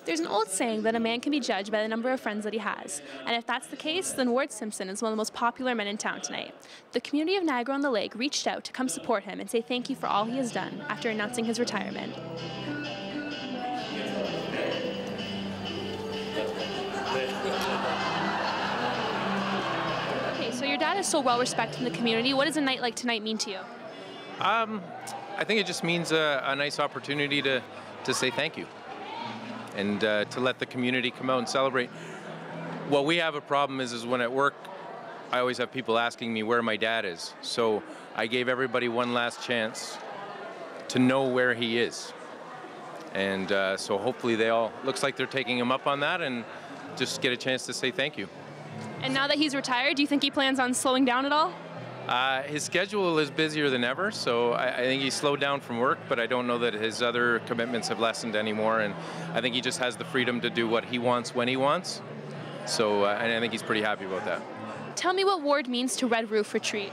There's an old saying that a man can be judged by the number of friends that he has, and if that's the case, then Ward Simpson is one of the most popular men in town tonight. The community of Niagara on the Lake reached out to come support him and say thank you for all he has done after announcing his retirement. Okay, so your dad is so well respected in the community. What does a night like tonight mean to you? I think it just means a nice opportunity to say thank you. And to let the community come out and celebrate. What we have a problem is when at work, I always have people asking me where my dad is. So I gave everybody one last chance to know where he is. And so hopefully they all, looks like they're taking him up on that and just get a chance to say thank you. And now that he's retired, do you think he plans on slowing down at all? His schedule is busier than ever, so I think he's slowed down from work, but I don't know that his other commitments have lessened anymore, and I think he just has the freedom to do what he wants when he wants. So, and I think he's pretty happy about that. Tell me what Ward means to Red Roof Retreat.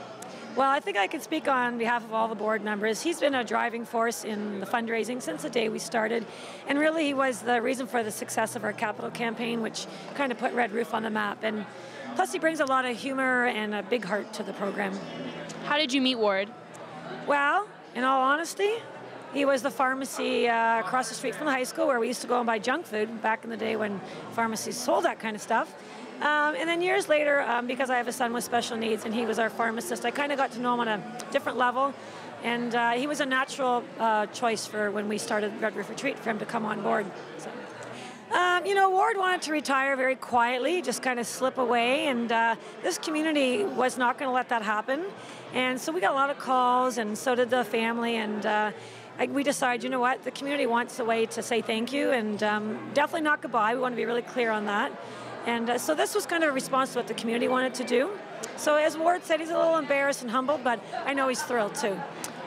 Well, I think I can speak on behalf of all the board members. He's been a driving force in the fundraising since the day we started, and really he was the reason for the success of our capital campaign, which kind of put Red Roof on the map. And plus, he brings a lot of humor and a big heart to the program. How did you meet Ward? Well, in all honesty, he was the pharmacy across the street from the high school where we used to go and buy junk food back in the day when pharmacies sold that kind of stuff. And then years later, because I have a son with special needs and he was our pharmacist, I kind of got to know him on a different level. And he was a natural choice for when we started Red Roof Retreat for him to come on board. So. You know, Ward wanted to retire very quietly, just kind of slip away, and this community was not going to let that happen. And so we got a lot of calls, and so did the family, and we decided, you know what, the community wants a way to say thank you, and definitely not goodbye. We want to be really clear on that. And so this was kind of a response to what the community wanted to do. So as Ward said, he's a little embarrassed and humbled, but I know he's thrilled too.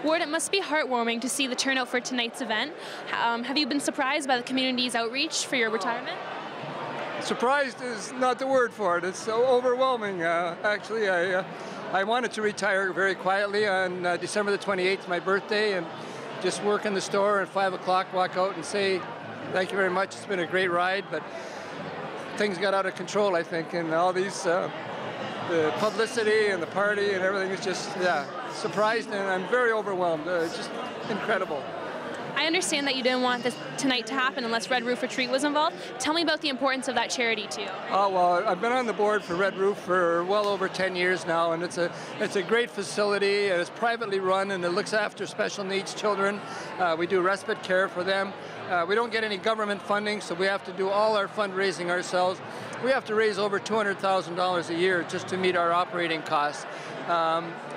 Ward, it must be heartwarming to see the turnout for tonight's event. Have you been surprised by the community's outreach for your retirement? Surprised is not the word for it. It's so overwhelming. Actually, I wanted to retire very quietly on December the 28th, my birthday, and just work in the store and 5 o'clock walk out and say, thank you very much, it's been a great ride, but things got out of control, I think, and all these, the publicity and the party and everything is just, yeah, surprised, and I'm very overwhelmed. Just incredible. I understand that you didn't want this tonight to happen unless Red Roof Retreat was involved. Tell me about the importance of that charity to you. Oh, well, I've been on the board for Red Roof for well over 10 years now, and it's a great facility, and it's privately run, and it looks after special needs children. We do respite care for them. We don't get any government funding, so we have to do all our fundraising ourselves. We have to raise over $200,000 a year just to meet our operating costs.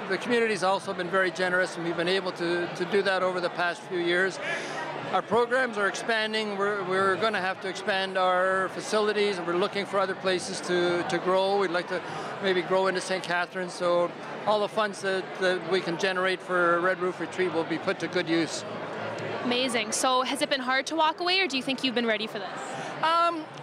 The community's also been very generous, and we've been able to do that over the past few years. Our programs are expanding. We're going to have to expand our facilities, and we're looking for other places to grow. We'd like to maybe grow into St. Catharines, so all the funds that we can generate for Red Roof Retreat will be put to good use. Amazing. So has it been hard to walk away, or do you think you've been ready for this?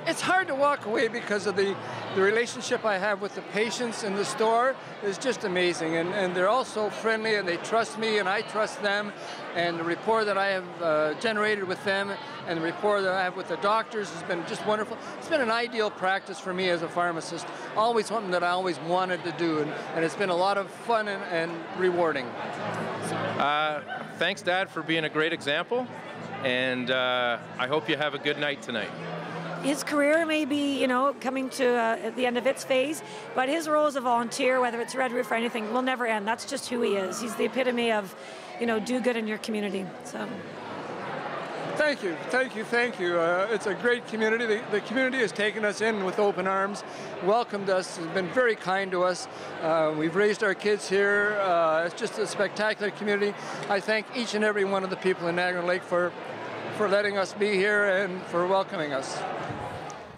It's hard to walk away because of the relationship I have with the patients in the store is just amazing, and they're all so friendly, and they trust me and I trust them, and the rapport that I have generated with them and the rapport that I have with the doctors has been just wonderful. It's been an ideal practice for me as a pharmacist, always something that I always wanted to do, and it's been a lot of fun and rewarding. Thanks, Dad, for being a great example, and I hope you have a good night tonight. His career may be, you know, coming to the end of its phase, but his role as a volunteer, whether it's Red Roof or anything, will never end. That's just who he is. He's the epitome of, you know, do good in your community. So. Thank you, thank you, thank you. It's a great community. The community has taken us in with open arms, welcomed us, has been very kind to us. We've raised our kids here. It's just a spectacular community. I thank each and every one of the people in Niagara on the Lake for letting us be here and for welcoming us.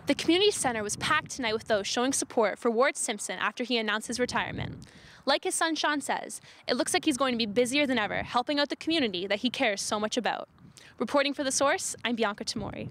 The community center was packed tonight with those showing support for Ward Simpson after he announced his retirement. Like his son Sean says, it looks like he's going to be busier than ever, helping out the community that he cares so much about. Reporting for The Source, I'm Bianca Tomori.